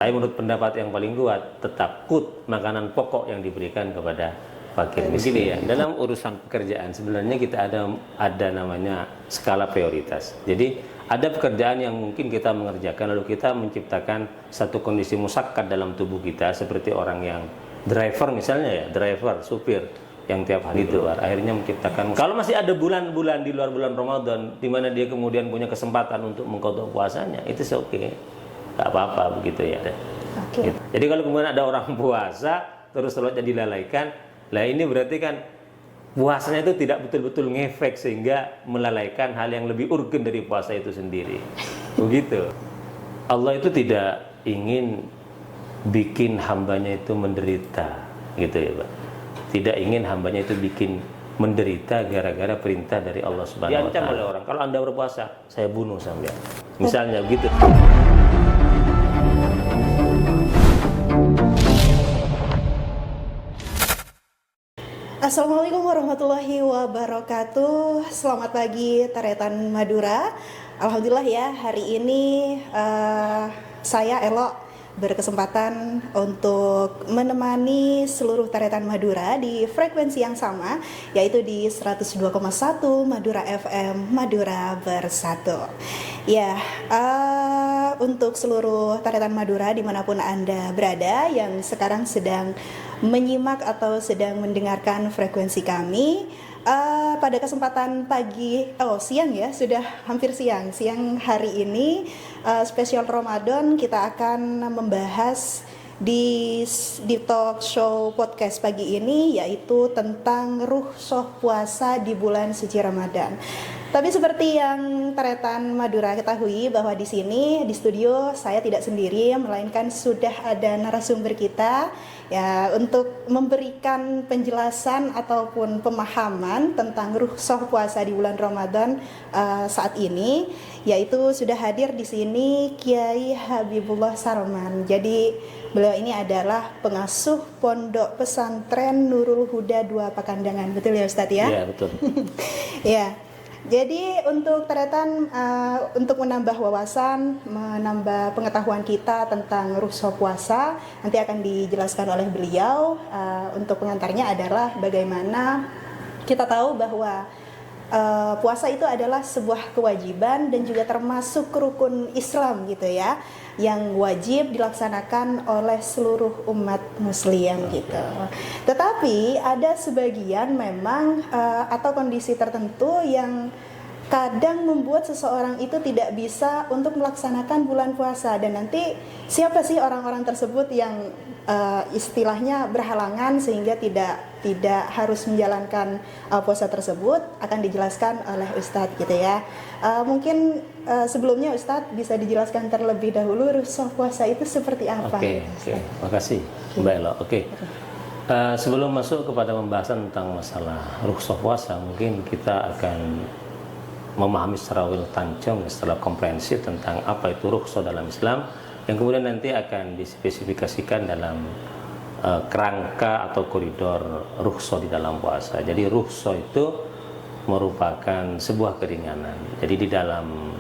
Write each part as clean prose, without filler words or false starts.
Tapi menurut pendapat yang paling kuat, tetap kut makanan pokok yang diberikan kepada fakir miskin. Begini ya, dalam urusan pekerjaan sebenarnya kita ada namanya skala prioritas. Jadi ada pekerjaan yang mungkin kita mengerjakan lalu kita menciptakan satu kondisi musakkat dalam tubuh kita seperti orang yang driver misalnya ya, driver, supir yang tiap hari keluar, akhirnya menciptakan. Kalau masih ada bulan-bulan di luar bulan Ramadan di mana dia kemudian punya kesempatan untuk mengqadha puasanya, itu oke. Enggak apa-apa begitu ya. Okay. Gitu. Jadi kalau kemudian ada orang puasa terus sholatnya dilalaikan, lah ini berarti kan puasanya itu tidak betul-betul ngefek sehingga melalaikan hal yang lebih urgen dari puasa itu sendiri. Begitu. Allah itu tidak ingin bikin hambanya itu menderita, gitu ya Pak. Tidak ingin hambanya itu bikin menderita gara-gara perintah dari Allah Subhanahu wa Ta'ala. Diancam oleh orang, kalau Anda berpuasa, saya bunuh sampean. Misalnya begitu. Assalamualaikum warahmatullahi wabarakatuh. Selamat pagi Taretan Madura. Alhamdulillah ya, hari ini saya Elo berkesempatan untuk menemani seluruh Taretan Madura di frekuensi yang sama, yaitu di 102,1 Madura FM, Madura Bersatu. Ya, untuk seluruh Taretan Madura dimanapun Anda berada yang sekarang sedang menyimak atau sedang mendengarkan frekuensi kami, pada kesempatan siang ya, sudah hampir siang hari ini, spesial Ramadan, kita akan membahas di talk show podcast pagi ini, yaitu tentang rukhsah puasa di bulan suci Ramadan. Tapi seperti yang Taretan Madura ketahui bahwa di sini di studio saya tidak sendiri, melainkan sudah ada narasumber kita ya untuk memberikan penjelasan ataupun pemahaman tentang rukhsah puasa di bulan Ramadan saat ini, yaitu sudah hadir di sini Kiai Habibullah Sarman. Jadi beliau ini adalah pengasuh Pondok Pesantren Nurul Huda 2 Pakandangan. Betul ya Ustadz ya? Iya, betul. Ya. Jadi untuk Taretan, untuk menambah wawasan, menambah pengetahuan kita tentang rukhsah puasa, nanti akan dijelaskan oleh beliau. Untuk pengantarnya adalah bagaimana kita tahu bahwa puasa itu adalah sebuah kewajiban dan juga termasuk rukun Islam gitu ya, yang wajib dilaksanakan oleh seluruh umat muslim gitu. Tetapi ada sebagian memang atau kondisi tertentu yang kadang membuat seseorang itu tidak bisa untuk melaksanakan bulan puasa, dan nanti siapa sih orang-orang tersebut yang istilahnya berhalangan sehingga tidak harus menjalankan puasa tersebut, akan dijelaskan oleh Ustadz gitu ya. Mungkin sebelumnya Ustadz bisa dijelaskan terlebih dahulu rukhsah puasa itu seperti apa? Oke. Makasih Mbak Elo. Sebelum masuk kepada pembahasan tentang masalah rukhsah puasa, mungkin kita akan memahami secara tancung, secara komprehensif tentang apa itu rukhsah dalam Islam, yang kemudian nanti akan dispesifikasikan dalam kerangka atau koridor rukhsah di dalam puasa. Jadi rukhsah itu merupakan sebuah keringanan. Jadi di dalam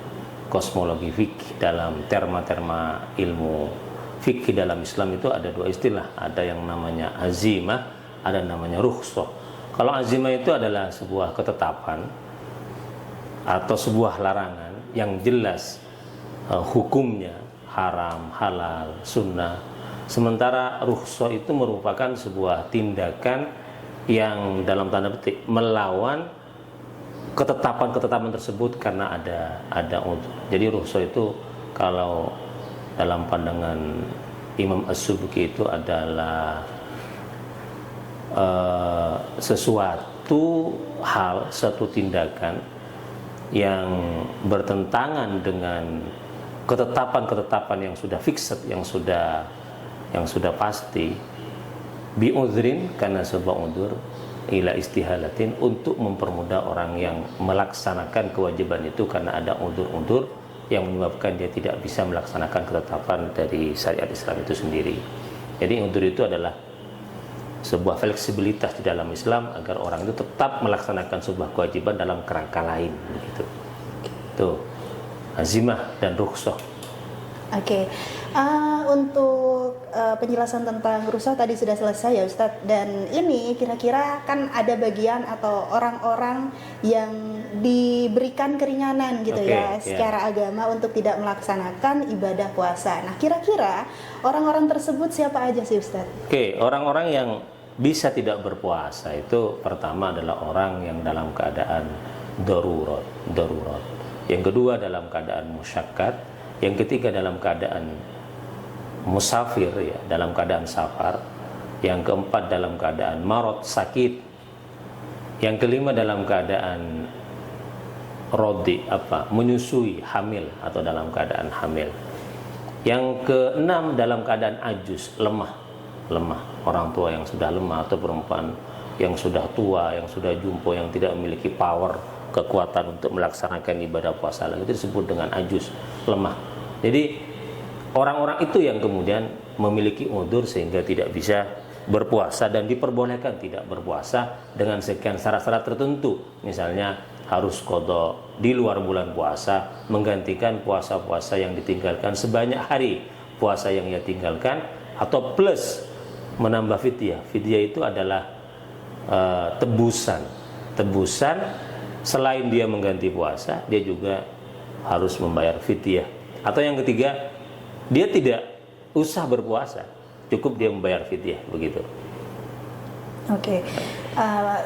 kosmologi fikih, dalam terma-terma ilmu fikih dalam Islam itu ada dua istilah, ada yang namanya azimah, ada yang namanya rukhsah. Kalau azimah itu adalah sebuah ketetapan atau sebuah larangan yang jelas hukumnya haram, halal, sunnah. Sementara rukhsah itu merupakan sebuah tindakan yang dalam tanda petik melawan ketetapan-ketetapan tersebut karena ada udzur. Jadi rukhsah itu kalau dalam pandangan Imam As-Subki itu adalah sesuatu hal, satu tindakan yang bertentangan dengan ketetapan-ketetapan yang sudah fixed, yang sudah pasti, bi'udhrin, karena sebuah udzur, ila istihalatin, untuk mempermudah orang yang melaksanakan kewajiban itu karena ada udzur-udzur yang menyebabkan dia tidak bisa melaksanakan ketetapan dari syariat Islam itu sendiri. Jadi udzur itu adalah sebuah fleksibilitas di dalam Islam agar orang itu tetap melaksanakan sebuah kewajiban dalam kerangka lain begitu. Tuh, azimah dan rukhsah. Oke. Untuk penjelasan tentang rukhsah tadi sudah selesai ya Ustadz. Dan ini kira-kira kan ada bagian atau orang-orang yang diberikan keringanan gitu ya secara agama untuk tidak melaksanakan ibadah puasa. Nah kira-kira orang-orang tersebut siapa aja sih Ustadz? Oke, orang-orang yang bisa tidak berpuasa itu pertama adalah orang yang dalam keadaan darurat. Yang kedua dalam keadaan musyaqqat, yang ketiga dalam keadaan musafir ya, dalam keadaan safar, yang keempat dalam keadaan marad sakit, yang kelima dalam keadaan menyusui hamil atau dalam keadaan hamil, yang keenam dalam keadaan ajus lemah orang tua yang sudah lemah atau perempuan yang sudah tua, yang sudah jumpo, yang tidak memiliki power kekuatan untuk melaksanakan ibadah puasa lagi, itu disebut dengan ajus lemah. Jadi orang-orang itu yang kemudian memiliki udzur sehingga tidak bisa berpuasa dan diperbolehkan tidak berpuasa dengan sekian syarat-syarat tertentu. Misalnya harus qadha di luar bulan puasa, menggantikan puasa-puasa yang ditinggalkan sebanyak hari puasa yang ia tinggalkan, atau plus menambah fidyah. Fidyah itu adalah tebusan. Selain dia mengganti puasa, dia juga harus membayar fidyah. Atau yang ketiga, dia tidak usah berpuasa, cukup dia membayar fidyah, begitu. Oke,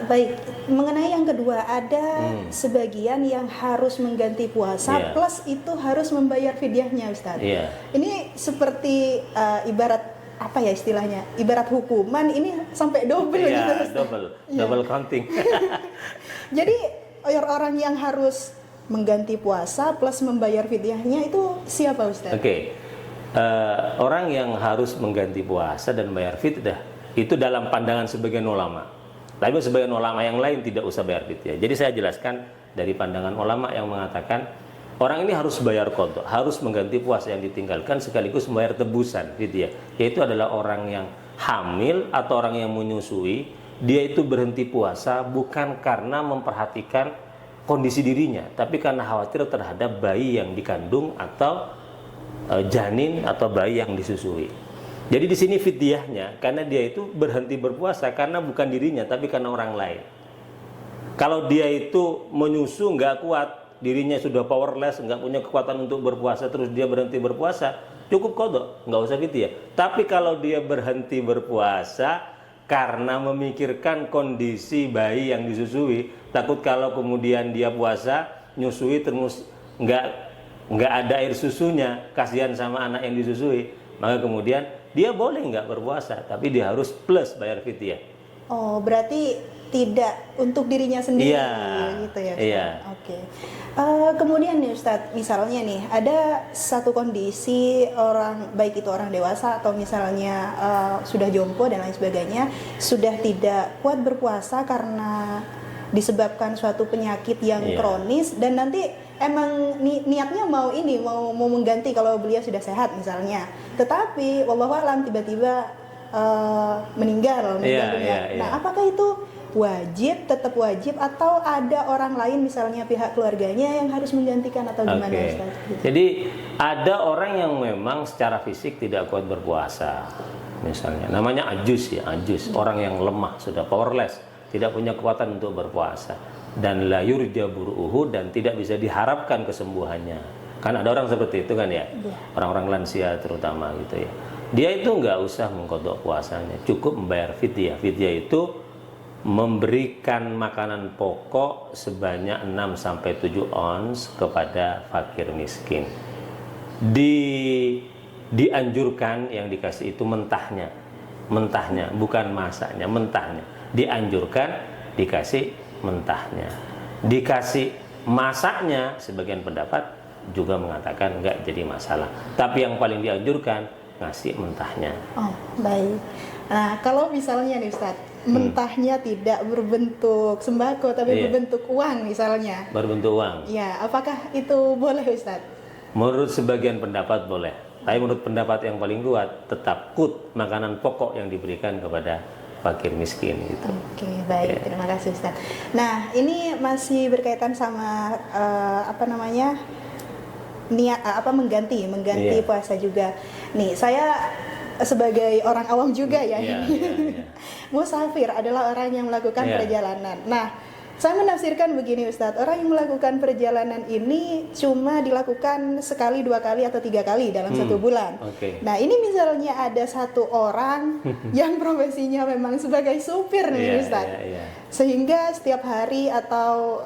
baik. Mengenai yang kedua, ada sebagian yang harus mengganti puasa plus itu harus membayar fidyahnya, Ustadz. Ini seperti ibarat apa ya istilahnya? Ibarat hukuman ini sampai double gitu, Ustadz. Double counting. Jadi orang yang harus mengganti puasa plus membayar fidyahnya itu siapa, Ustadz? Orang yang harus mengganti puasa dan bayar fidyah itu dalam pandangan sebagian ulama. Tapi sebagian ulama yang lain tidak usah bayar fidyah. Jadi saya jelaskan dari pandangan ulama yang mengatakan orang ini harus bayar qadha, harus mengganti puasa yang ditinggalkan sekaligus membayar tebusan fidyah. Yaitu adalah orang yang hamil atau orang yang menyusui, dia itu berhenti puasa bukan karena memperhatikan kondisi dirinya, tapi karena khawatir terhadap bayi yang dikandung atau janin atau bayi yang disusui. Jadi di sini fidyahnya karena dia itu berhenti berpuasa karena bukan dirinya tapi karena orang lain. Kalau dia itu menyusu nggak kuat, dirinya sudah powerless, nggak punya kekuatan untuk berpuasa, terus dia berhenti berpuasa, cukup qadha, nggak usah fidyah. Tapi kalau dia berhenti berpuasa karena memikirkan kondisi bayi yang disusui, takut kalau kemudian dia puasa nyusui terus nggak ada air susunya, kasihan sama anak yang disusui, maka kemudian dia boleh nggak berpuasa, tapi dia harus plus bayar fidyah. Oh, berarti tidak untuk dirinya sendiri, gitu ya, Ustadz? Oke. Kemudian nih Ustadz, misalnya nih ada satu kondisi orang, baik itu orang dewasa atau misalnya sudah jompo dan lain sebagainya, sudah tidak kuat berpuasa karena disebabkan suatu penyakit yang kronis, dan nanti emang niatnya mau mengganti kalau beliau sudah sehat misalnya, tetapi wallahu alam tiba-tiba meninggal dunia. Nah, apakah itu tetap wajib atau ada orang lain misalnya pihak keluarganya yang harus menggantikan atau gimana, Ustaz? Jadi ada orang yang memang secara fisik tidak kuat berpuasa, misalnya namanya ajus, orang yang lemah, sudah powerless, tidak punya kekuatan untuk berpuasa, dan la yurja buruhu, dan tidak bisa diharapkan kesembuhannya. Kan ada orang seperti itu kan ya, orang-orang lansia terutama gitu ya. Dia itu nggak usah mengqadha puasanya, cukup membayar fidyah. Fidyah itu memberikan makanan pokok sebanyak 6-7 ons kepada fakir miskin. Dianjurkan yang dikasih itu mentahnya, bukan masaknya, mentahnya. Dianjurkan dikasih mentahnya. Dikasih masaknya, sebagian pendapat juga mengatakan enggak jadi masalah. Tapi yang paling dianjurkan ngasih mentahnya. Oh, baik. Nah, kalau misalnya nih Ustaz, mentahnya tidak berbentuk sembako tapi berbentuk uang misalnya. Berbentuk uang. Ya, apakah itu boleh Ustaz? Menurut sebagian pendapat boleh. Tapi menurut pendapat yang paling kuat tetap makanan pokok yang diberikan kepada fakir miskin gitu. Oke, baik. Terima kasih Ustaz. Nah, ini masih berkaitan sama niat mengganti puasa juga. Nih, saya sebagai orang awam juga ya. Iya, iya, iya. Musafir adalah orang yang melakukan Iya. perjalanan. Nah, saya menafsirkan begini Ustadz, orang yang melakukan perjalanan ini cuma dilakukan sekali, 2 kali, atau 3 kali dalam 1 bulan. Oke. Nah, ini misalnya ada 1 orang yang profesinya memang sebagai supir nih Iya, Ustadz. iya, iya. Sehingga setiap hari atau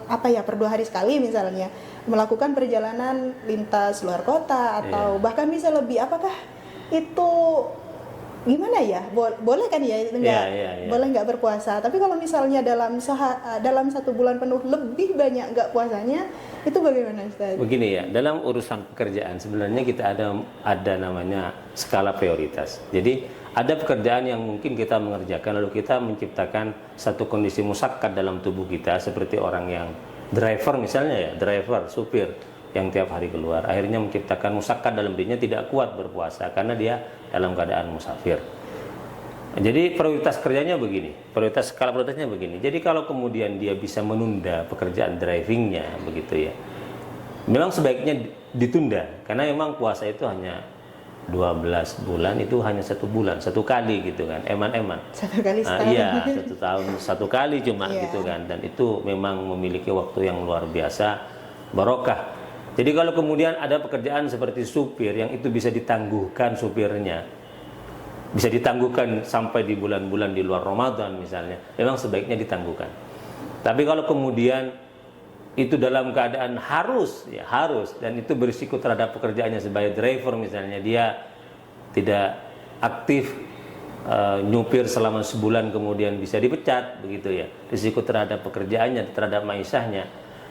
per 2 hari sekali misalnya melakukan perjalanan lintas luar kota atau Iya. bahkan bisa lebih, apakah itu gimana ya? Boleh kan ya? Enggak, Iya. boleh nggak berpuasa. Tapi kalau misalnya dalam 1 bulan penuh lebih banyak nggak puasanya, itu bagaimana Ustaz? Begini ya, dalam urusan pekerjaan sebenarnya kita ada namanya skala prioritas. Jadi ada pekerjaan yang mungkin kita mengerjakan lalu kita menciptakan satu kondisi musakkat dalam tubuh kita, seperti orang yang driver misalnya ya, driver, supir yang tiap hari keluar, akhirnya menciptakan musakkat dalam dirinya, tidak kuat berpuasa karena dia dalam keadaan musafir. Jadi prioritas kerjanya begini, skala prioritasnya begini. Jadi kalau kemudian dia bisa menunda pekerjaan drivingnya begitu ya, memang sebaiknya ditunda, karena memang puasa itu hanya 12 bulan, itu hanya 1 bulan, 1 kali gitu kan, eman-eman. 1 kali setahun. Iya, 1 tahun 1 kali cuma Iya. gitu kan, dan itu memang memiliki waktu yang luar biasa barokah. Jadi kalau kemudian ada pekerjaan seperti supir yang itu bisa ditangguhkan supirnya, bisa ditangguhkan sampai di bulan-bulan di luar Ramadan misalnya, memang sebaiknya ditangguhkan. Tapi kalau kemudian itu dalam keadaan harus, dan itu berisiko terhadap pekerjaannya sebagai driver misalnya, dia tidak aktif nyupir selama sebulan kemudian bisa dipecat begitu ya, risiko terhadap pekerjaannya, terhadap maisahnya.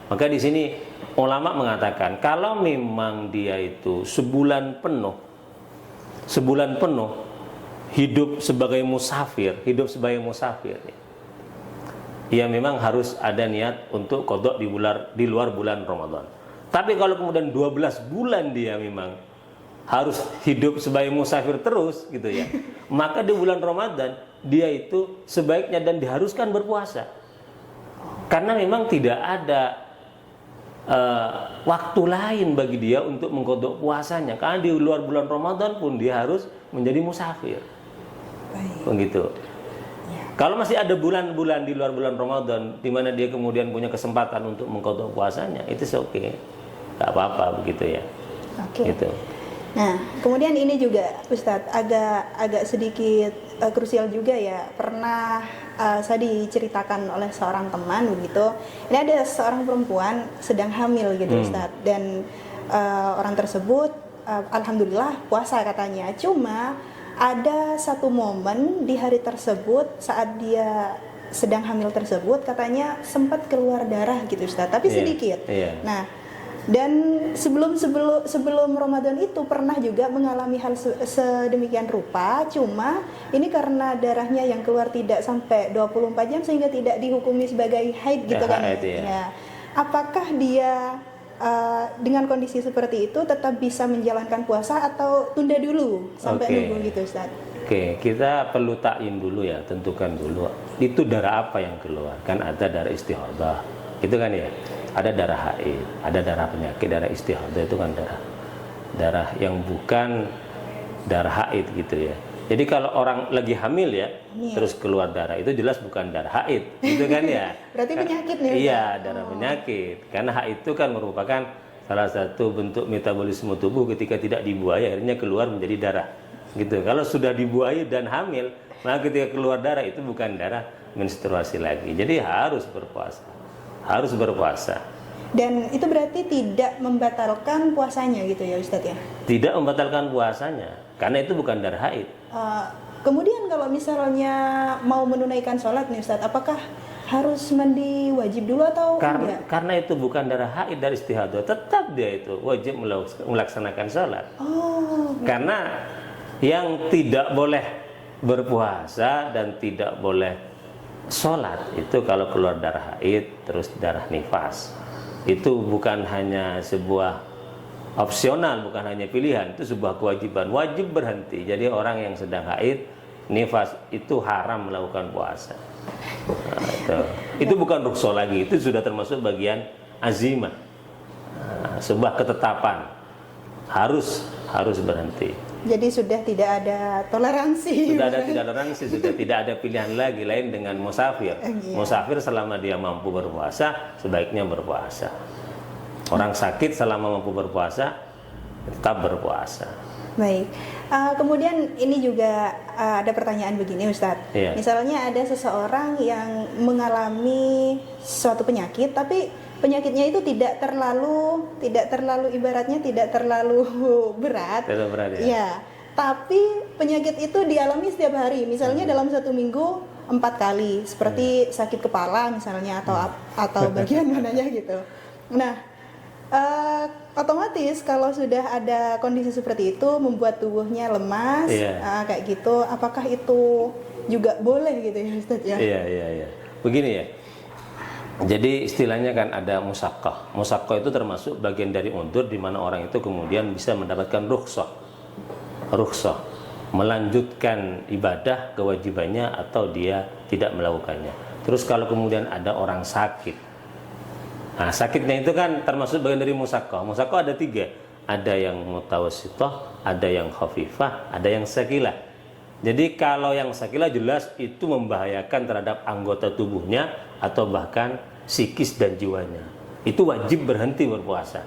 Maka di sini ulama mengatakan kalau memang dia itu sebulan penuh hidup sebagai musafir, ya memang harus ada niat untuk qadha di luar bulan Ramadan. Tapi kalau kemudian 12 bulan dia memang harus hidup sebagai musafir terus gitu ya, maka di bulan Ramadan dia itu sebaiknya dan diharuskan berpuasa. Karena memang tidak ada waktu lain bagi dia untuk mengqadha puasanya, karena di luar bulan Ramadan pun dia harus menjadi musafir. Baik. Begitu. Kalau masih ada bulan-bulan di luar bulan Ramadan di mana dia kemudian punya kesempatan untuk mengqadha puasanya, itu oke. Enggak apa-apa begitu ya. Oke. Gitu. Nah, kemudian ini juga Ustadz agak sedikit krusial juga ya. Pernah saya diceritakan oleh seorang teman begitu. Ini ada seorang perempuan sedang hamil gitu Ustadz, dan orang tersebut alhamdulillah puasa katanya. Cuma ada satu momen di hari tersebut saat dia sedang hamil tersebut katanya sempat keluar darah gitu Ustadz, tapi sedikit. Nah, dan sebelum Ramadan itu pernah juga mengalami hal sedemikian rupa, cuma ini karena darahnya yang keluar tidak sampai 24 jam sehingga tidak dihukumi sebagai haid gitu kan. Ya. Apakah dia dengan kondisi seperti itu tetap bisa menjalankan puasa atau tunda dulu sampai nunggu gitu Ustaz? Oke, kita perlu takyin dulu ya, tentukan dulu itu darah apa yang keluar. Kan ada darah istihadah, itu kan ya. Ada darah haid, ada darah penyakit. Darah istihadah itu kan darah yang bukan darah haid gitu ya. Jadi kalau orang lagi hamil ya, terus keluar darah, itu jelas bukan darah haid, gitu kan ya. Berarti penyakit nih. Iya, darah penyakit. Karena haid itu kan merupakan salah satu bentuk metabolisme tubuh ketika tidak dibuai akhirnya keluar menjadi darah. Gitu. Kalau sudah dibuai dan hamil, maka ketika keluar darah itu bukan darah menstruasi lagi. Jadi harus berpuasa. Dan itu berarti tidak membatalkan puasanya gitu ya Ustadz ya? Tidak membatalkan puasanya, karena itu bukan darah haid. Kemudian kalau misalnya mau menunaikan sholat nih Ustadz, apakah harus mandi wajib dulu atau enggak? Karena itu bukan darah haid, dari istihadah, tetap dia itu wajib melaksanakan sholat. Karena yang tidak boleh berpuasa dan tidak boleh sholat itu kalau keluar darah haid terus darah nifas, itu bukan hanya sebuah opsional, bukan hanya pilihan, itu sebuah kewajiban, wajib berhenti. Jadi orang yang sedang haid nifas itu haram melakukan puasa. Itu bukan rukhsah lagi, itu sudah termasuk bagian azimah, sebuah ketetapan, harus berhenti. Jadi sudah tidak ada toleransi. Sudah ada tidak toleransi, sudah tidak ada pilihan lagi lain dengan musafir. Iya. Musafir selama dia mampu berpuasa, sebaiknya berpuasa. Orang sakit selama mampu berpuasa, tetap berpuasa. Baik. Kemudian ini juga ada pertanyaan begini, Ustadz. Iya. Misalnya ada seseorang yang mengalami suatu penyakit, tapi penyakitnya itu tidak terlalu ibaratnya tidak terlalu berat. Tidak berat ya. Ya. Tapi penyakit itu dialami setiap hari. Misalnya dalam 1 minggu 4 kali, seperti sakit kepala misalnya atau bagian mananya gitu. Nah, otomatis kalau sudah ada kondisi seperti itu membuat tubuhnya lemas, kayak gitu, apakah itu juga boleh gitu ya Ustaz ya? Iya. Begini ya. Jadi istilahnya kan ada musaqqah. Musaqqah itu termasuk bagian dari undur di mana orang itu kemudian bisa mendapatkan rukhsah. Rukhsah melanjutkan ibadah kewajibannya atau dia tidak melakukannya. Terus kalau kemudian ada orang sakit. Nah, sakitnya itu kan termasuk bagian dari musaqqah. Musaqqah ada 3. Ada yang mutawassithah, ada yang khafifah, ada yang sakilah. Jadi kalau yang sakilah jelas itu membahayakan terhadap anggota tubuhnya atau bahkan psikis dan jiwanya. Itu wajib berhenti berpuasa.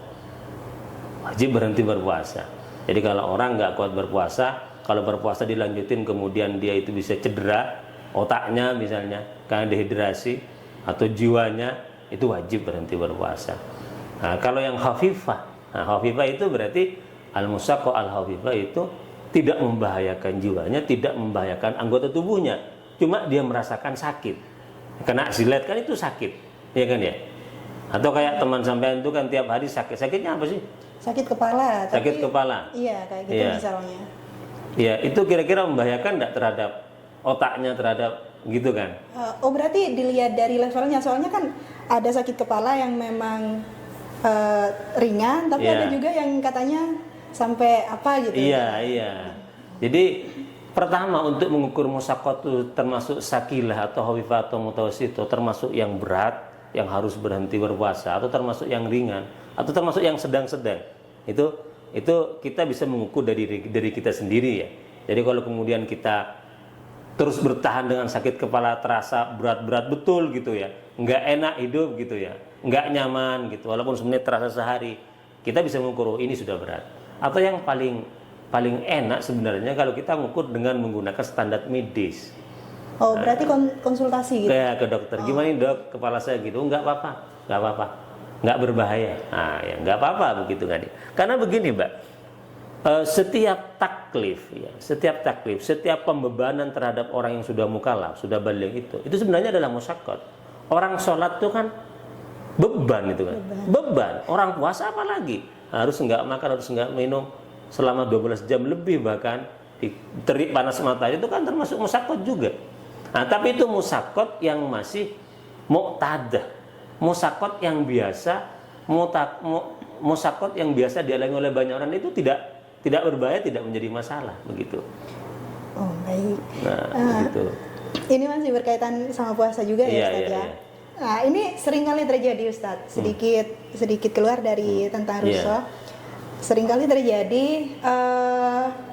Wajib berhenti berpuasa. Jadi kalau orang nggak kuat berpuasa, kalau berpuasa dilanjutin kemudian dia itu bisa cedera, otaknya misalnya karena dehidrasi atau jiwanya, itu wajib berhenti berpuasa. Nah, kalau yang khafifah, khafifah itu berarti al-musaqqah al-khafifah itu tidak membahayakan jiwanya, tidak membahayakan anggota tubuhnya, cuma dia merasakan sakit. Kena jilat kan itu sakit, ya kan ya? Atau kayak teman sampean itu kan tiap hari sakit. Sakitnya apa sih? Sakit kepala. Sakit kepala. Iya, kayak gitu misalnya. Iya, itu kira-kira membahayakan enggak terhadap otaknya, terhadap gitu kan? Berarti dilihat dari levelnya, soalnya kan ada sakit kepala yang memang ringan, tapi ada juga yang katanya sampai apa gitu. Iya. Jadi pertama untuk mengukur musaqqah itu termasuk sakilah atau khafifah atau mutawassithah, termasuk yang berat yang harus berhenti berpuasa atau termasuk yang ringan atau termasuk yang sedang-sedang. Itu kita bisa mengukur dari kita sendiri ya. Jadi kalau kemudian kita terus bertahan dengan sakit kepala terasa berat-berat betul gitu ya, nggak enak hidup gitu ya, nggak nyaman gitu, walaupun sebenarnya terasa sehari, kita bisa mengukur ini sudah berat. Atau yang paling enak sebenarnya kalau kita mengukur dengan menggunakan standar medis. Berarti konsultasi gitu? Kayak ke dokter, gimana nih dok, kepala saya gitu, nggak apa-apa, nggak berbahaya. Nah ya nggak apa-apa begitu kan. Karena begini Mbak, setiap taklif, setiap pembebanan terhadap orang yang sudah mukallaf, sudah baligh itu sebenarnya adalah musyaqqat. Orang sholat itu kan beban itu kan, beban. Orang puasa apalagi harus nggak makan, harus nggak minum selama 12 jam lebih, bahkan terik panas matahari itu kan termasuk musyaqqat juga. Nah, tapi itu musyaqqat yang masih muqtadah, musyaqqat yang biasa, musyaqqat yang biasa dialami oleh banyak orang itu tidak berbahaya, tidak menjadi masalah begitu. Oh baik. Nah, begitu. Ini masih berkaitan sama puasa juga ya Ustaz ya. Iya. Nah ini seringkali terjadi Ustaz, sedikit keluar dari tentang rukhsah. Seringkali terjadi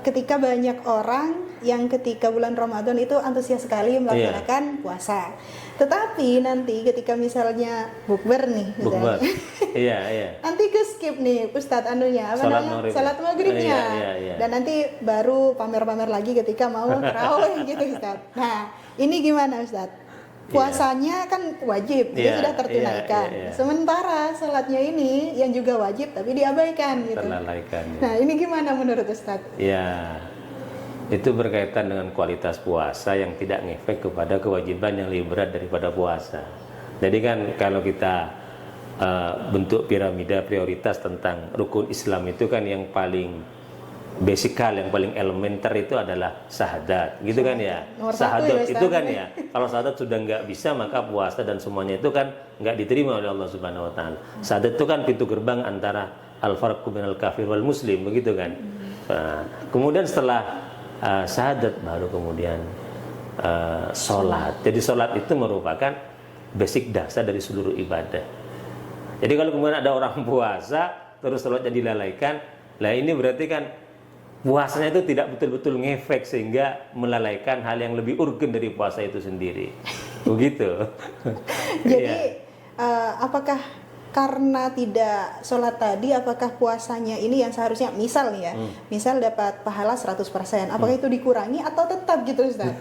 ketika banyak orang yang ketika bulan Ramadan itu antusias sekali melaksanakan puasa. Tetapi nanti ketika misalnya bukber nih, misalnya, nanti ke skip nih Ustadz salat maghribnya, dan nanti baru pamer-pamer lagi ketika mau tarawih gitu Ustadz. Nah ini gimana Ustadz? Puasanya kan wajib, dia sudah tertunaikan. Sementara salatnya ini yang juga wajib tapi diabaikan gitu. Nah ini gimana menurut Ustadz? Ya, itu berkaitan dengan kualitas puasa yang tidak ngefek kepada kewajiban yang lebih berat daripada puasa. Jadi kan kalau kita bentuk piramida prioritas tentang rukun Islam itu kan yang paling basikal, yang paling elementer itu adalah syahadat, gitu kan ya. Syahadat itu kan ya, kalau syahadat sudah nggak bisa maka puasa dan semuanya itu kan nggak diterima oleh Allah Subhanahu Wa Taala. Syahadat itu kan pintu gerbang antara al-farqu minal kafir wal muslim, begitu kan. Nah, kemudian setelah syahadat baru kemudian sholat. Jadi sholat itu merupakan basic dasar dari seluruh ibadah. Jadi kalau kemudian ada orang puasa terus sholatnya dilalaikan, lah ini berarti kan puasanya itu tidak betul-betul ngefek sehingga melalaikan hal yang lebih urgen dari puasa itu sendiri. Begitu. Jadi Iya. apakah karena tidak sholat tadi, apakah puasanya ini yang seharusnya misal nih ya, misal dapat pahala 100%, apakah itu dikurangi atau tetap gitu Ustaz?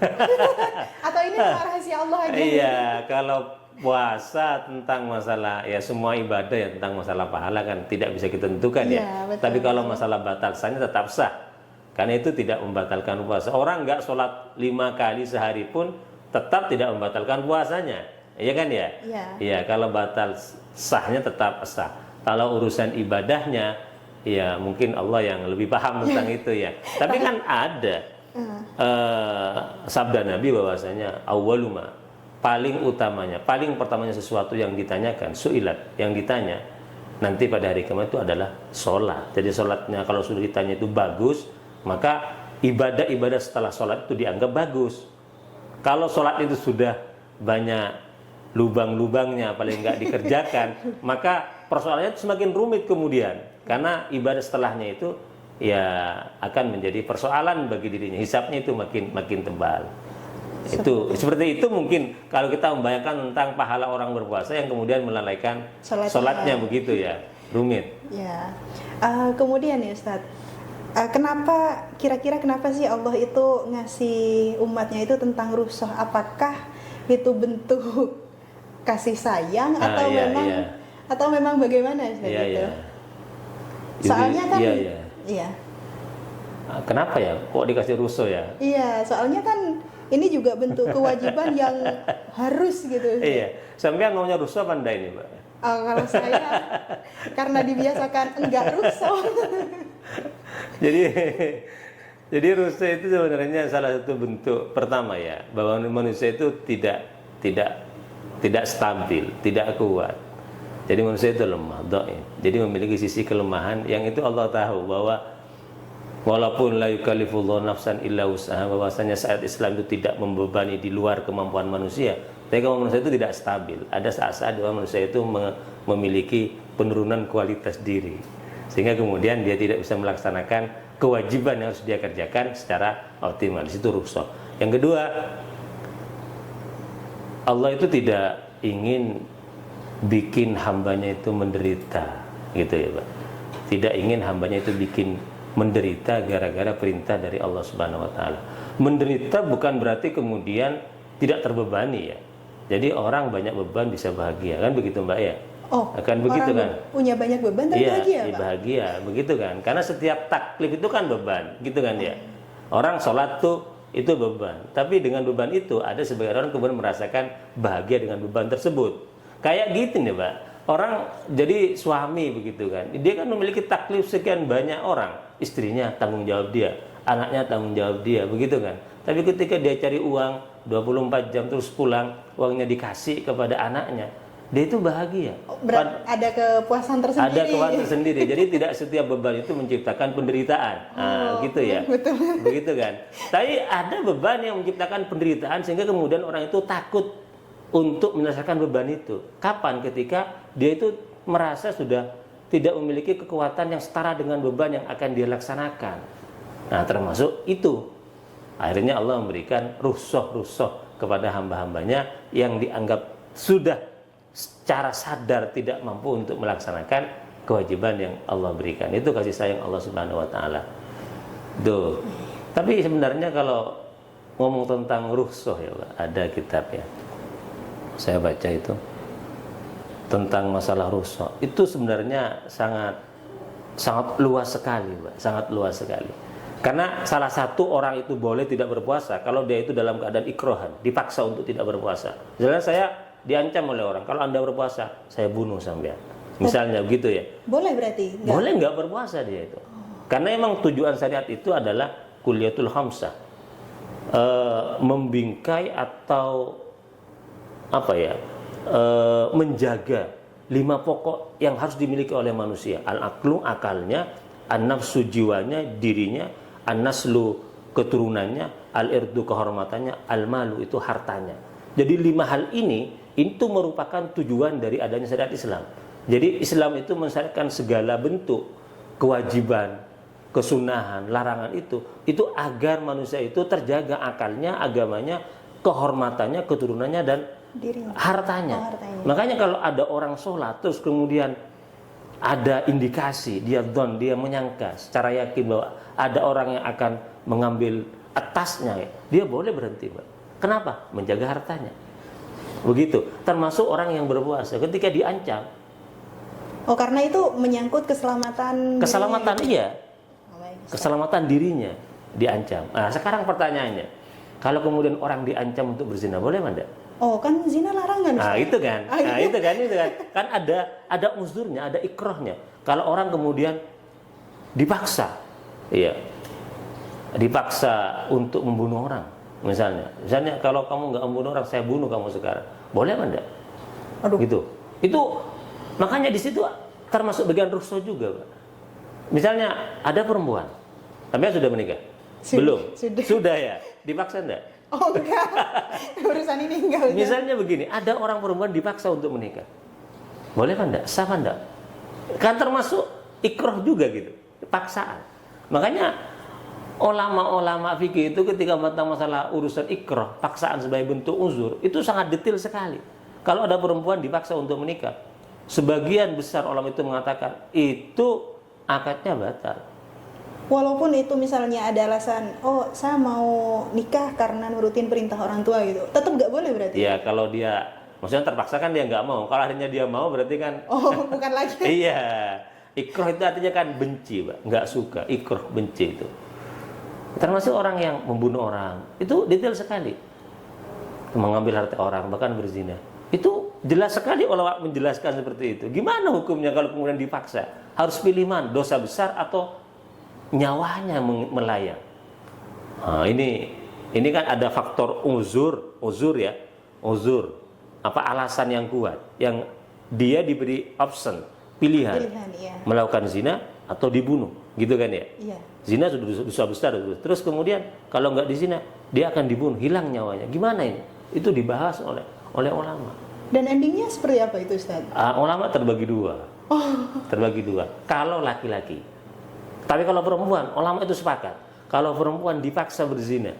Atau ini rahasia Allah aja? Iya, kalau puasa tentang masalah ya semua ibadah ya tentang masalah pahala kan tidak bisa kita tentukan ya. Iya, betul. Tapi kalau masalah batal sahnya tetap sah. Karena itu tidak membatalkan puasa. Orang nggak sholat 5 kali sehari pun tetap tidak membatalkan puasanya. Iya kan ya? Iya. Iya, kalau batal sahnya tetap sah. Kalau urusan ibadahnya ya mungkin Allah yang lebih paham tentang itu ya. Tapi kan ada sabda Nabi bahwasanya awwaluma, paling utamanya, paling pertamanya sesuatu yang ditanyakan, su'ilat, yang ditanya nanti pada hari kiamat itu adalah sholat. Jadi sholatnya kalau sudah ditanya itu bagus, maka ibadah-ibadah setelah sholat itu dianggap bagus. Kalau sholat itu sudah banyak lubang-lubangnya, paling nggak dikerjakan, maka persoalannya itu semakin rumit kemudian. Karena ibadah setelahnya itu ya akan menjadi persoalan bagi dirinya, hisabnya itu makin tebal. Itu seperti itu mungkin kalau kita membayangkan tentang pahala orang berpuasa yang kemudian melalaikan sholatnya begitu ya, rumit. Ya. Kemudian ya Ustaz, kira-kira kenapa sih Allah itu ngasih umatnya itu tentang rukhsah? Apakah itu bentuk kasih sayang atau atau memang bagaimana Ustaz gitu? Iya. Soalnya kan iya. Kenapa ya kok dikasih rukhsah ya? Iya, soalnya kan ini juga bentuk kewajiban yang harus gitu. Iya, sampean maunya rukhsah apa enggak ini, Mbak? Kalau saya karena dibiasakan enggak rukhsah. Jadi rukhsah itu sebenarnya salah satu bentuk pertama ya, bahwa manusia itu tidak stabil, tidak kuat. Jadi manusia itu lemah, dhaif. Jadi memiliki sisi kelemahan yang itu Allah tahu bahwa walaupun la yukallifullahu nafsan illa wus'aha, bahwasanya syariat Islam itu tidak membebani di luar kemampuan manusia. Tapi kalau manusia itu tidak stabil, ada saat-saat di mana manusia itu memiliki penurunan kualitas diri, sehingga kemudian dia tidak bisa melaksanakan kewajiban yang harus dia kerjakan secara optimal. Itu rukhsah. Yang kedua, Allah itu tidak ingin bikin hambanya itu menderita, gitu ya Pak. Tidak ingin hambanya itu bikin menderita gara-gara perintah dari Allah Subhanahu Wa Taala. Menderita bukan berarti kemudian tidak terbebani ya. Jadi orang banyak beban bisa bahagia, kan begitu Mbak ya? Oh, akan begitu kan? Punya banyak beban tapi bahagia, Pak? Bahagia, begitu kan? Karena setiap taklif itu kan beban, gitu kan ya? Orang sholat tuh itu beban, tapi dengan beban itu ada sebagian orang kemudian merasakan bahagia dengan beban tersebut. Kayak gitu nih Pak, orang jadi suami begitu kan, dia kan memiliki taklif sekian banyak orang, istrinya tanggung jawab dia, anaknya tanggung jawab dia, begitu kan. Tapi ketika dia cari uang 24 jam terus pulang, uangnya dikasih kepada anaknya, dia itu bahagia. Ada kepuasan tersendiri. Ada kepuasan tersendiri. Jadi tidak setiap beban itu menciptakan penderitaan. Gitu ya. Betul. Begitu kan. Tapi ada beban yang menciptakan penderitaan sehingga kemudian orang itu takut untuk menyelesaikan beban itu. Kapan? Ketika dia itu merasa sudah tidak memiliki kekuatan yang setara dengan beban yang akan dia laksanakan. Nah, termasuk itu. Akhirnya Allah memberikan rukhsah kepada hamba-hambanya yang dianggap sudah secara sadar tidak mampu untuk melaksanakan kewajiban yang Allah berikan. Itu kasih sayang Allah Subhanahu Wa Taala. Tuh. Tapi sebenarnya kalau ngomong tentang rukhsah ya Pak, ada kitab ya. Saya baca itu tentang masalah rukhsah. Itu sebenarnya sangat luas sekali, Pak. Sangat luas sekali. Karena salah satu orang itu boleh tidak berpuasa kalau dia itu dalam keadaan ikrohan, dipaksa untuk tidak berpuasa. Misalnya saya diancam oleh orang, kalau Anda berpuasa, saya bunuh sampean. Misalnya begitu ya. Boleh berarti? Enggak? Boleh nggak berpuasa dia itu. Karena emang tujuan syariat itu adalah kuliatul khamsah. Membingkai atau apa ya? Menjaga 5 pokok yang harus dimiliki oleh manusia. Al-aqlu akalnya, an-nafsu jiwanya, dirinya, an-naslu keturunannya, al-irdu kehormatannya, al-malu itu hartanya. Jadi 5 hal ini itu merupakan tujuan dari adanya syariat Islam. Jadi Islam itu mensyariatkan segala bentuk kewajiban, kesunahan, larangan itu agar manusia itu terjaga akalnya, agamanya, kehormatannya, keturunannya dan Dirinya. hartanya. Hartanya. Makanya kalau ada orang sholat terus kemudian ada indikasi dia menyangka secara yakin bahwa ada orang yang akan mengambil atasnya, dia boleh berhenti, Pak. Kenapa? Menjaga hartanya. Begitu. Termasuk orang yang berpuasa ketika diancam. Oh, karena itu menyangkut keselamatan. Keselamatan dirinya. iya. Oh, baik, Ustaz. Keselamatan dirinya diancam. Nah, sekarang pertanyaannya, kalau kemudian orang diancam untuk berzina, boleh enggak? Oh, kan zina larangan. Nah, Ustaz. itu kan. Nah, itu kan. Kan ada uzurnya, ada ikrahnya. Kalau orang kemudian dipaksa, iya. Dipaksa untuk membunuh orang, misalnya kalau kamu nggak membunuh orang, saya bunuh kamu sekarang. Boleh enggak? Aduh. Gitu. Itu makanya di situ termasuk bagian rukhsah juga, Pak. Misalnya ada perempuan, tapi sudah menikah? Belum. Sudah ya? Dipaksa enggak? Oh, enggak. Urusan ini enggak. Misalnya begini, ada orang perempuan dipaksa untuk menikah. Boleh kan enggak? Sah kan enggak? Kan termasuk ikrah juga gitu, paksaan. Makanya ulama-ulama fikih itu ketika tentang masalah urusan ikrah, paksaan sebagai bentuk uzur, itu sangat detail sekali. Kalau ada perempuan dipaksa untuk menikah, sebagian besar ulama itu mengatakan itu akadnya batal. Walaupun itu misalnya ada alasan, oh saya mau nikah karena nurutin perintah orang tua gitu, tetap nggak boleh berarti? Iya, kalau dia, maksudnya terpaksa kan dia nggak mau. Kalau akhirnya dia mau berarti kan. Oh, bukan lagi. Iya, ikrah itu artinya kan benci, Pak. Nggak suka, ikrah benci itu. Termasuk orang yang membunuh orang, itu detail sekali. Mengambil harta orang, bahkan berzina. Itu jelas sekali ulama menjelaskan seperti itu. Gimana hukumnya kalau kemudian dipaksa? Harus pilih mana, dosa besar atau nyawanya melayang. Nah, ini kan ada faktor uzur ya, uzur. Apa alasan yang kuat, yang dia diberi option, pilihan Iya. melakukan zina atau dibunuh, gitu kan ya? Iya. Zina sudah dosa besar, terus kemudian kalau nggak dizina, dia akan dibunuh, hilang nyawanya. Gimana ini? Itu dibahas oleh ulama. Dan endingnya seperti apa itu, Ustaz? Ulama terbagi dua. Terbagi dua. Kalau laki-laki. Tapi kalau perempuan, ulama itu sepakat. Kalau perempuan dipaksa berzina,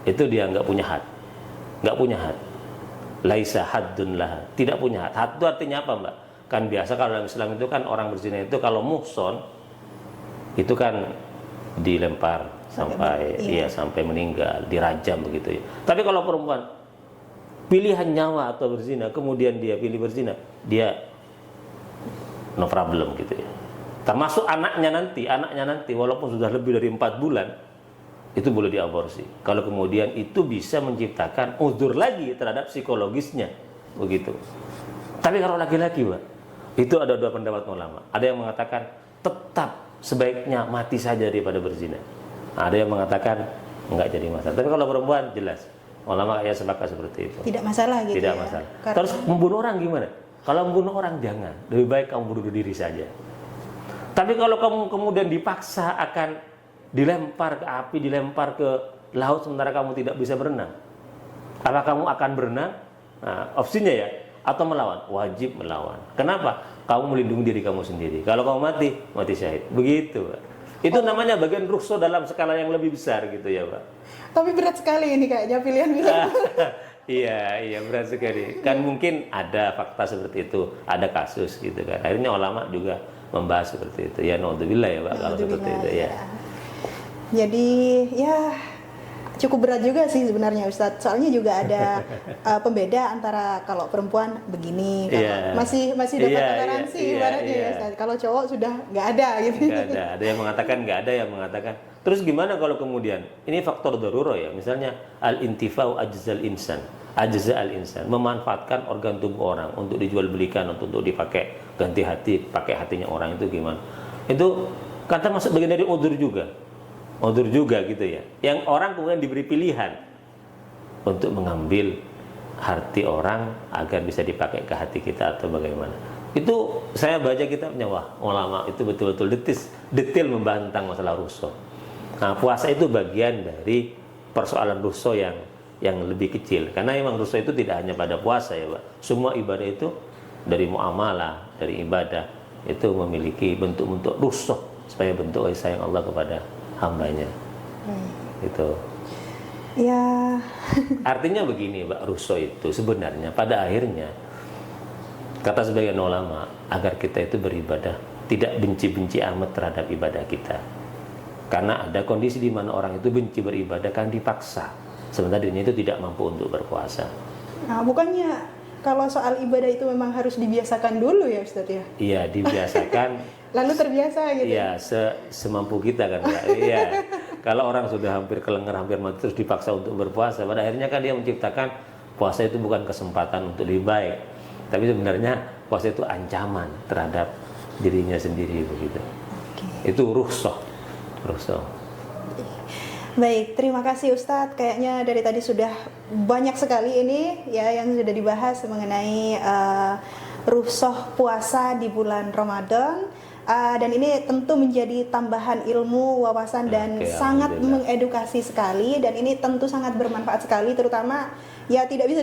itu dia nggak punya had. Nggak punya had. Laisa haddun laha. Tidak punya had. Had itu artinya apa, Mbak? Kan biasa kalau dalam Islam itu kan orang berzina itu kalau muhson, itu kan dilempar sampai meninggal, dirajam begitu ya. Tapi kalau perempuan pilihan nyawa atau berzina, kemudian dia pilih berzina, dia no problem gitu ya. Termasuk anaknya nanti walaupun sudah lebih dari 4 bulan itu boleh diaborsi. Kalau kemudian itu bisa menciptakan uzur lagi terhadap psikologisnya begitu. Tapi kalau laki-laki, Pak, itu ada dua pendapat ulama. Ada yang mengatakan tetap sebaiknya mati saja daripada berzina. Ada yang mengatakan enggak jadi masalah. Tapi kalau perempuan jelas ulama ya sepakat seperti itu. Tidak masalah gitu. Tidak ya? masalah. Terus membunuh orang gimana? Kalau membunuh orang jangan. Lebih baik kamu bunuh diri saja. Tapi kalau kamu kemudian dipaksa akan dilempar ke api, dilempar ke laut sementara kamu tidak bisa berenang, apa kamu akan berenang? Nah, opsinya ya, atau melawan? Wajib melawan. Kenapa? Kamu melindungi diri kamu sendiri. Kalau kamu mati syahid. Begitu, Pak. Itu namanya bagian rukhsah dalam skala yang lebih besar gitu ya, Pak. Tapi berat sekali ini kayaknya pilihan-pilihan. Iya berat sekali. Kan mungkin ada fakta seperti itu, ada kasus gitu kan. Akhirnya ulama juga membahas seperti itu. Ya naudzubillah ya, Pak, kalau seperti itu ya. Jadi ya cukup berat juga sih sebenarnya, Ustadz. Soalnya juga ada pembeda antara kalau perempuan begini, kalau masih dapat toleransi ibaratnya ya, Ustadz. Kalau cowok sudah nggak ada gitu. Nggak ada. Ada yang mengatakan nggak ada, yang mengatakan. Terus gimana kalau kemudian ini faktor darurah ya, misalnya al-intifa'u ajzal insan. Ajza al-insan, memanfaatkan organ tubuh orang untuk dijual belikan, untuk dipakai ganti hati, pakai hatinya orang, itu gimana? Itu kan termasuk bagian dari udzur juga gitu ya. Yang orang kemudian diberi pilihan untuk mengambil hati orang agar bisa dipakai ke hati kita atau bagaimana. Itu saya baca kitabnya, wah ulama itu betul-betul detail membahas tentang masalah rukhsah. Nah, puasa itu bagian dari persoalan rukhsah yang lebih kecil, karena memang rukhsah itu tidak hanya pada puasa ya, Pak. Semua ibadah itu dari muamalah, dari ibadah itu memiliki bentuk-bentuk rukhsah supaya bentuk kasih sayang Allah kepada hambanya. Gitu. Ya, Artinya begini, Mbak, rukhsah itu sebenarnya pada akhirnya kata sebagian ulama agar kita itu beribadah tidak benci-benci amat terhadap ibadah kita. Karena ada kondisi di mana orang itu benci beribadah kan dipaksa, sementara dirinya itu tidak mampu untuk berpuasa. nah bukannya kalau soal ibadah itu memang harus dibiasakan dulu ya Ustadz ya? Iya, dibiasakan. Lalu terbiasa gitu. Iya, semampu kita kan, Mbak. Iya. Kalau orang sudah hampir kelengar, hampir mati terus dipaksa untuk berpuasa, pada akhirnya kan dia menciptakan puasa itu bukan kesempatan untuk lebih baik, tapi sebenarnya puasa itu ancaman terhadap dirinya sendiri begitu. Itu rukhsah. Baik, terima kasih Ustadz. Kayaknya dari tadi sudah banyak sekali ini ya yang sudah dibahas mengenai rukhsah puasa di bulan Ramadan. Dan ini tentu menjadi tambahan ilmu, wawasan dan sangat mengedukasi sekali, dan ini tentu sangat bermanfaat sekali, terutama ya tidak bisa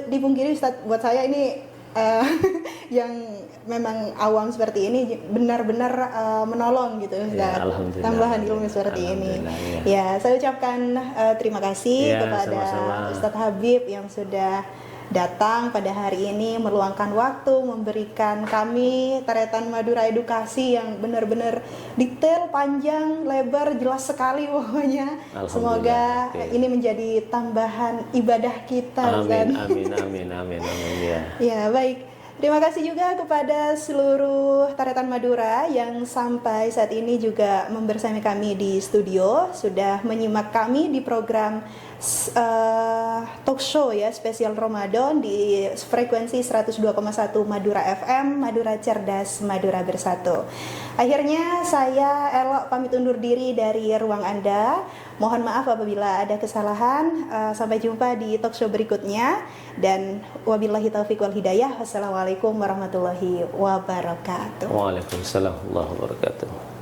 dipungkiri Ustadz, buat saya ini yang memang awam seperti ini benar-benar menolong gitu Ustadz, tambahan ilmu seperti ini. Ya, saya ucapkan terima kasih kepada Ustadz Habib yang sudah datang pada hari ini, meluangkan waktu, memberikan kami Taretan Madura edukasi yang benar-benar detail, panjang, lebar, jelas sekali pokoknya. Semoga ini menjadi tambahan ibadah kita. Amin ya. Ya, baik. Terima kasih juga kepada seluruh Taretan Madura yang sampai saat ini juga membersami kami di studio, sudah menyimak kami di program talk show ya spesial Ramadan di frekuensi 102,1 Madura FM, Madura Cerdas, Madura Bersatu. Akhirnya saya Elok pamit undur diri dari ruang Anda. Mohon maaf apabila ada kesalahan. Sampai jumpa di talk show berikutnya, dan wabillahi taufiq wal hidayah. Wassalamualaikum warahmatullahi wabarakatuh. Waalaikumsalam warahmatullahi wabarakatuh.